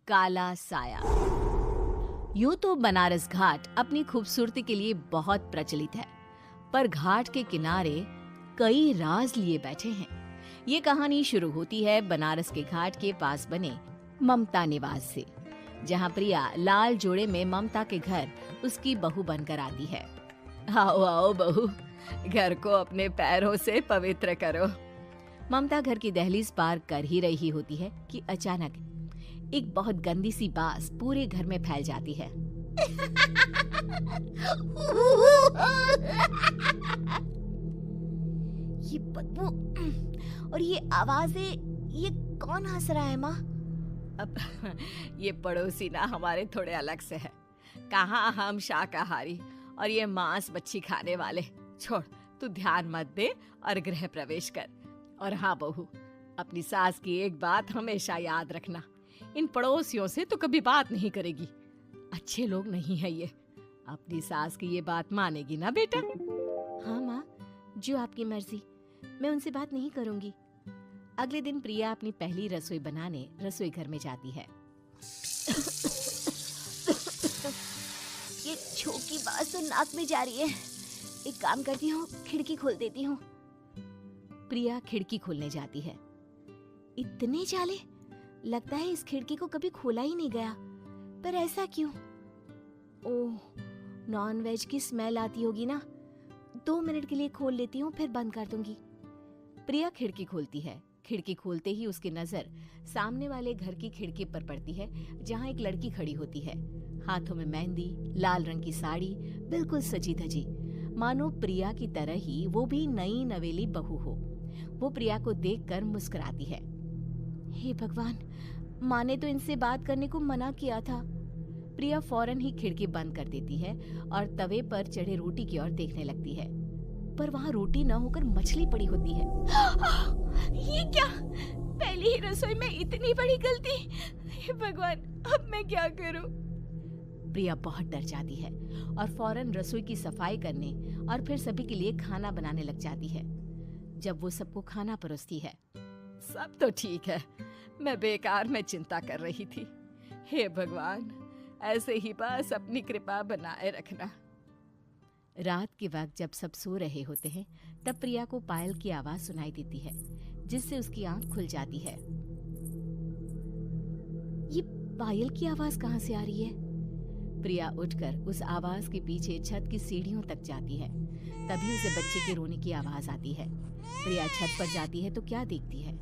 काला साया। यूं तो बनारस घाट अपनी खूबसूरती के लिए बहुत प्रचलित है, पर घाट के किनारे कई राज लिए बैठे हैं। ये कहानी शुरू होती है बनारस के घाट के पास बने ममता निवास से, जहाँ प्रिया लाल जोड़े में ममता के घर उसकी बहू बनकर आती है। आओ आओ बहू, घर को अपने पैरों से पवित्र करो। ममता घर की दहलीज पार कर ही रही होती है कि अचानक एक बहुत गंदी सी बास पूरे घर में फैल जाती है। ये बदबू और ये आवाजें, ये कौन हंस रहा है माँ? अब ये पड़ोसी ना हमारे थोड़े अलग से है। कहाँ हम शाकाहारी और ये मांस मच्छी खाने वाले। छोड़, तू ध्यान मत दे और गृह प्रवेश कर। और हाँ बहू, अपनी सास की एक बात हमेशा याद रखना, इन पड़ोसियों से तो कभी बात नहीं करेगी। अच्छे लोग नहीं है ये। अपनी सास की ये बात मानेगी ना बेटा? हाँ माँ, जो आपकी मर्जी, मैं उनसे बात नहीं करूंगी। अगले दिन प्रिया अपनी पहली रसोई बनाने रसोई घर में जाती है। ये छोटी बात तो नाक में जा रही है। एक काम करती हूँ, खिड़की खोल देती हूँ। प्रिया खिड़की खोलने जाती है। इतने जाले, लगता है इस खिड़की को कभी खोला ही नहीं गया। पर ऐसा क्यों? ओह, नॉन वेज की स्मेल आती होगी ना। 2 मिनट के लिए खोल लेती हूँ, फिर बंद कर दूंगी। प्रिया खिड़की खोलती है। खिड़की खोलते ही उसकी नजर सामने वाले घर की खिड़की पर पड़ती है, जहाँ एक लड़की खड़ी होती है। हाथों में मेहंदी, लाल रंग की साड़ी, बिल्कुल सजी धजी, मानो प्रिया की तरह ही वो भी नई नवेली बहू हो। वो प्रिया को देखकर मुस्कुराती है। हे भगवान, माँ ने तो इनसे बात करने को मना किया था। प्रिया फौरन ही खिड़की बंद कर देती है और तवे पर चढ़े रोटी की ओर देखने लगती है, पर वहाँ रोटी न होकर मछली पड़ी होती है। ये क्या? पहली ही रसोई में इतनी बड़ी गलती! हे भगवान, अब मैं क्या करूं? प्रिया बहुत डर जाती है और फौरन रसोई की सफाई करने और फिर सभी के लिए खाना बनाने लग जाती है। जब वो सबको खाना परोसती है, सब तो ठीक है, मैं बेकार में चिंता कर रही थी। हे भगवान, ऐसे ही बस अपनी कृपा बनाए रखना। रात के वक्त जब सब सो रहे होते हैं, तब प्रिया को पायल की आवाज सुनाई देती है, जिससे उसकी आंख खुल जाती है। ये पायल की आवाज कहाँ से आ रही है? प्रिया उठकर उस आवाज के पीछे छत की सीढ़ियों तक जाती है। तभी उसे बच्चे के रोने की आवाज आती है। प्रिया छत पर जाती है तो क्या देखती है?